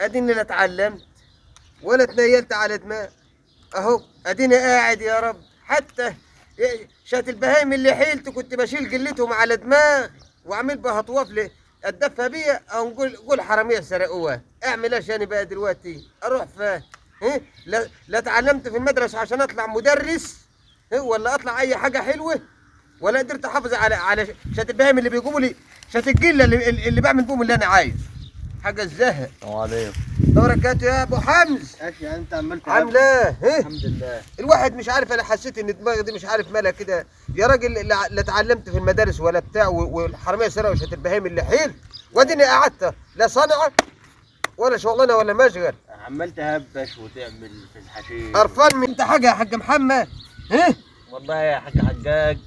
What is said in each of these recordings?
اديني لا اتعلمت ولا اتنيلت على دماغ. اهو اديني قاعد يا رب. حتى شات البهايم اللي حيلت كنت بشيل قلتهم على دماغ واعمل بها طواف لي اتدفى بيها او نقول حراميه سرقوها. اعمل ايش انا بقى دلوقتي؟ اروح فين؟ لا اتعلمت في المدرسه عشان اطلع مدرس ولا اطلع اي حاجه حلوه، ولا قدرت احافظ على شات البهايم اللي بيجيبوا لي شات الجله اللي بعمل بهم اللي انا عايز. حاجه الزهق. السلام عليكم. بركاته يا ابو حمز. اخي انت عملت عامل ايه؟ الحمد لله. الواحد مش عارف، انا حسيت ان دماغي دي مش عارف مالها كده يا راجل. لا اتعلمت في المدارس ولا بتاع، والحراميه سرقوا شات البهايم اللي حيل، واديني قعدت لا صنعه ولا شغلانه ولا مشغل. عمال تهبش وتعمل في الحشيش. قرفان من انت حاجه يا حاج محمد؟ والله يا حاج حجاج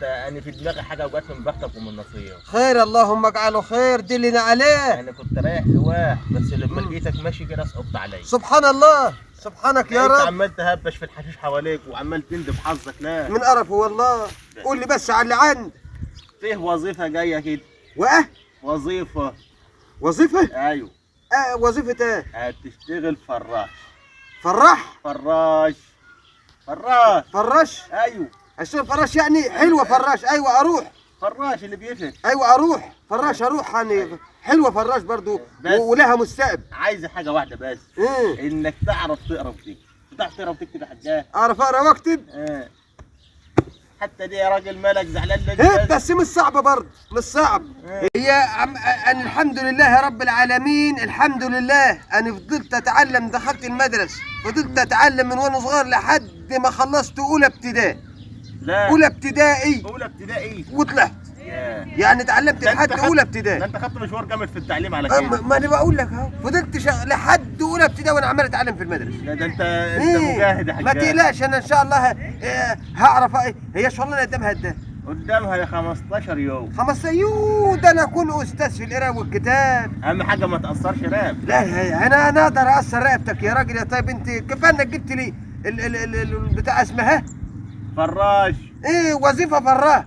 انا في دماغي حاجه وجت من بختك ومن نصيحك. خير اللهم اجعله خير، دلنا عليه. انا كنت رايح لواح بس لما لقيتك ماشي كده سقطت عليا. سبحان الله، سبحانك يا انت رب. عمال تهبش في الحشيش حواليك وعمال تندب حظك. لا من قرفه والله. قول لي بس على اللي عندي. فيه وظيفه جايه كده. وظيفه. وظيفه؟ ايوه. وظيفه ايه؟ هتشتغل فراش. فراح؟ فراش. فراش؟ ايوه. اشتغل فراش يعني؟ حلوه فراش. ايوه اروح. فراش اللي بيفهم. ايوه اروح فراش، اروح يعني. حلوه فراش برضو ولها مستقبل. عايزه حاجه واحده بس. انك تعرف تقرا وتكتب. بتعرف تقرا وتكتب يا حجاج؟ اعرف اقرا واكتب. حتى دي يا راجل مالك زعلان ليه؟ بس مش صعبه برضه، مش صعب. هي أنا الحمد لله رب العالمين، الحمد لله انا فضلت اتعلم. دخلت المدرسه فضلت اتعلم من وانا صغير لحد ما خلصت اولى ابتدائي. لا اولى ابتدائي. اولى ابتدائي وطلعت. يعني اتعلمت لحد اولى ابتدائي. ده انت خدت مشوار جامد في التعليم على كده. ما انا بقول لك اهو، فضلت لحد اولى ابتدائي وانا عمال اتعلم في المدرسه. لا ده انت مجاهد يا حجاج. ما تقلقش، انا ان شاء الله هعرف. هي شغلانه قدامها قد ايه؟ قدامها يا 15 يوم. 15 يوم؟ ده انا اكون استاذ في القراءه والكتاب. اهم حاجه ما تاثرش راب. لا انا اقدر اثر رقبتك يا راجل. يا طيب انت كيف انك جبت لي بتاع اسمها فراش؟ وظيفه فراش.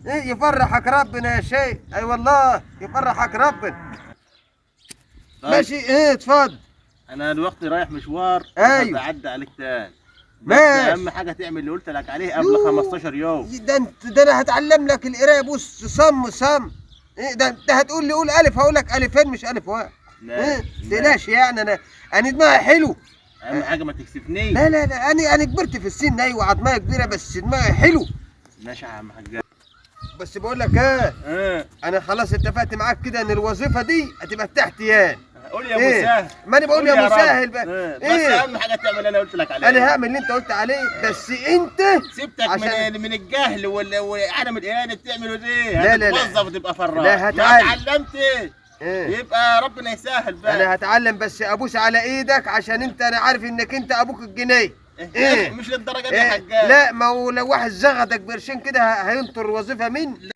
يفرحك ربنا يا شيخ. اي والله يفرحك ربنا. طيب. ماشي. اتفضل. انا دلوقتي رايح مشوار. ايوه. بعدي عليك تاني. ماشي. اهم حاجه تعمل اللي قلت لك عليه قبل 15 يوم. ده انا هتعلم لك القرايه. بص صم. ده انت هتقول لي قول الف، هقول لك الفين مش الف واحد. لا تقلقش يعني. انا دماغي حلو. اهم حاجه ما تكسفنيش. لا انا كبرت في السن. ايوه عضمايه كبيره بس دماغي حلو. ماشي يا عم حجاج. بس بقول لك انا خلاص اتفقت معاك كده ان الوظيفه دي هتبقى تحت يان. قول يا مسهل. ما انا بقول يا مسهل بقى. بس اهم حاجه تعمل اللي انا قلت لك عليه. انا هعمل اللي انت قلت عليه. بس انت سيبتك من الجهل وعدم الاهانه بتعمله دي. لا هتتوظف وتبقى فراش. لا ما اتعلمتش. يبقى ربنا يسهل بقى. انا هتعلم بس ابوس على ايدك عشان انا عارف انك انت ابوك الجنيه. مش للدرجه دي يا حجاج. لا ما هو لو واحد زغدك بقرشين كده هينطر الوظيفه مني.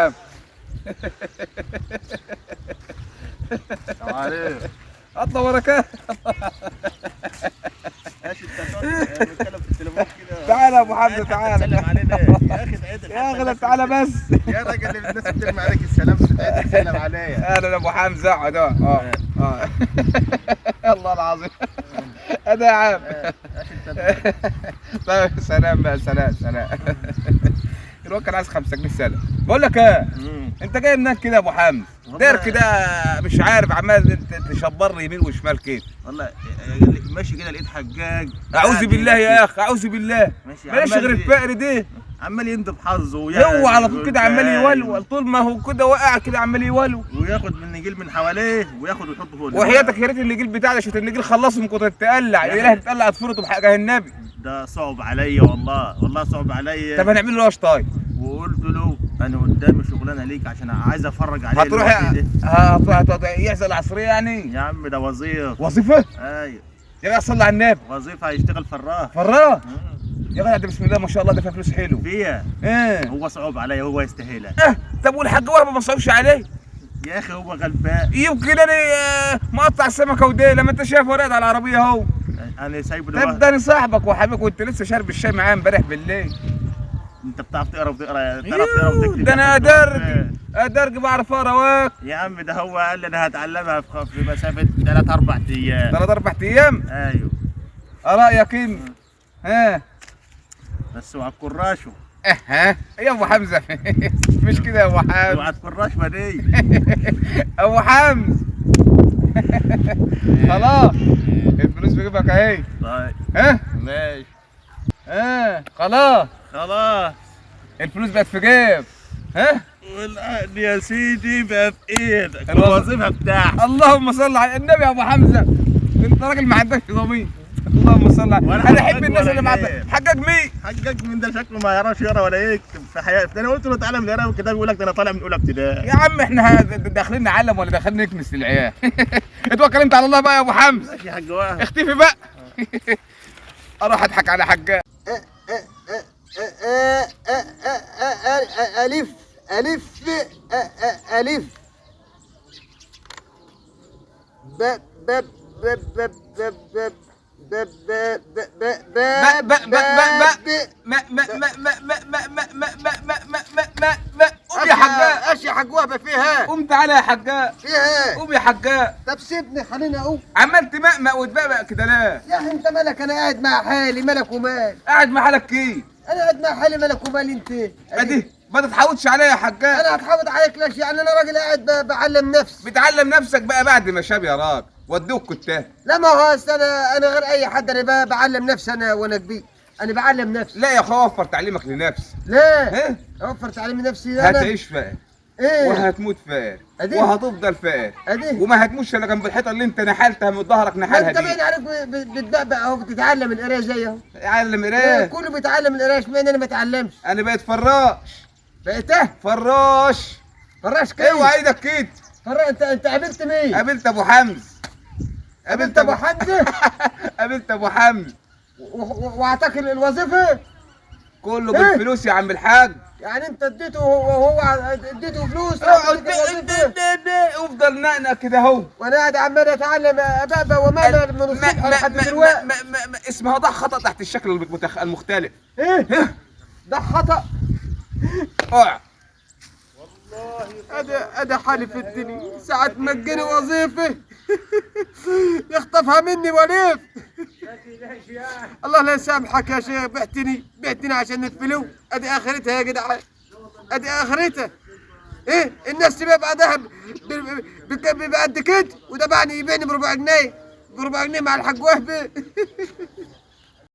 السلام عليكم. اطلع وراك. ماشي انت بتتكلم في التليفون كده. تعالى يا ابو حمزه تعالى. تسلم علينا يا اخي. تعيد يا غلا تعالى بس. يا راجل الناس بترمي عليك السلام تعيد تسلم عليا. اهلا يا ابو حمزه. اقعد. الله العظيم. هذا يا عم. طيب سلام بقى. سلام. الواد كان عايز 5 جنيه سلام. بقول لك انت جاي منين كده يا ابو حمزه؟ داير كده مش عارف عمال تشبر يمين وشمال كده. والله ماشي كده لقيت حجاج. اعوذ بالله يا اخي، اعوذ بالله. ماشي غير الفقر ده عمال يندب حظه هو على طول كده عمال يولول. طول ما هو كده واقع كده عمال يولول وياخد من النجيل من حواليه وياخد ويحطه فوق. وحياتك يا ريت النجيل بتاعي عشان النجيل خلصه من كتر التقلع. الاله تقلع اطفرته بحاجه النبي. ده صعب عليا والله صعب عليا. طب هنعمل له ايش طيب؟ وقلت له انا قدامي شغلانه ليك عشان عايز افرج عليه. هتروح يحصل العصريه يعني؟ يا عم ده وظيفه؟ ايوه يا جدع صلي على النبي. وظيفه هيشتغل فراش. يا جدع ده بسم الله ما شاء الله ده فيها فلوس حلو فيها. هو صعب عليا وهو يستاهلها. طب والحاج وهبه ما صعبش عليه يا اخي؟ هو غلبان. يمكن انا مقطع السمكه وديه لما انت شايف ورقه على العربيه اهو. انا سايبه طب ده انا صاحبك وحبيبك وانت لسه شارب الشاي معايا امبارح بالليل. انت بتعرف تقرا وتكتب؟ ده انا الدرج بعرف اقرا واك. يا عم ده هو قال لي انا هتعلمها في مسافه 3 4 ايام. 3 4 ايام؟ ايوه. رايك انت؟ ها؟ بس اوعى تكراشه. ها يا ابو حمزه مش كده يا ابو حمزه. اوعى تكراش بدي. ابو حمزه خلاص الفلوس بجيبك اهي. طيب ها؟ ماشي. خلاص خلاص الفلوس بقت في جيب. ها؟ والعقد يا سيدي بقى في ايدك، الوظيفة الوظيفه بتاعتك. اللهم صل على النبي يا ابو حمزه، انت راجل ما عندكش ضمير. اللهم صل على ولا انا احب حجاج الناس ولا اللي معاك. جايب. حجاج مين؟ حجاج من ده شكله ما يعرفش يقرا ولا يكتب في حياته. ده انا قلت له تعالى من القراءه والكتاب يقول لك ده انا طالع من اولى ابتدائي. يا عم احنا داخلين نعلم ولا داخلين نكنس للعيال؟ اتوكل انت على الله بقى يا ابو حمزه. ماشي يا حاج واحد. اختفي بقى. اروح اضحك على حجاج. ألف ألف ألف ب ب ب ب ب ب قوم يا حجاج. ايش يا حاج وهبه فيها؟ قوم تعالى يا حجاج. فيها قوم يا حجاج. طب سيبني خليني اقوم. عمال تمقمق وتبقبق كده ليه؟ يا اخي انت مالك؟ انا قاعد مع حالي، مالك ومال؟ قاعد محلك كيف؟ انا قاعد مع حالي، مالك ومال انت؟ ادي ما تتحاوطش عليا يا حجاج. انا هتحاول عليك ليش؟ يعني انا راجل قاعد بعلم نفسي. بتعلم نفسك بقى بعد ما شاب يا راجل ودوك كتاب. لا ما هو انا غير اي حد، انا بعلم نفسي انا وانا كبير، انا بعلم نفسي. لا يا اخويا وفر تعليمك لنفسي. لا ها؟ اوفر تعليم نفسي انا. هتعيش فقر ايه وهتموت فقر أدي. وهتفضل فقر أدي. وما هتموتش الا جنب الحيطه اللي انت نحلتها من ظهرك ما نحلها انت دي. باين عليك بتبقى اهو بتتعلم القرايه زي اهو. علم قرايه. كله بيتعلم القرايه، اشمعنى انا ما اتعلمش؟ انا بقيت فراش. بقيت ايه؟ فراش. فراش كده. اوعى ايدك كده. انت قابلت مين؟ قابلت ابو حمزه. قابلت ابو حمزه. قابلت ابو حمزه. واعطاك الوظيفه؟ كله إيه؟ بالفلوس يا عم الحاج. يعني انت اديته وهو اديته فلوس؟ اقعد افضل نقنق كده اهو. وانا قاعد عمال اتعلم ابابا وماما من الصبح لحد دلوقتي. اسمها ده خطأ تحت الشكل المختلف. ايه؟ ده خطأ. اقعد. ادي حالي في الدنيا، ساعة ما تجيني وظيفة يخطفها مني وليف. الله لا يسامحك يا شيخ، بعتني عشان الفلوس. ادي اخرتها يا جدعان، ادي اخرتها. ايه الناس تبيع بعدها بقد كده، وده بعني يبيعني ب4 جنيه، ب4 جنيه مع الحاج وهبي.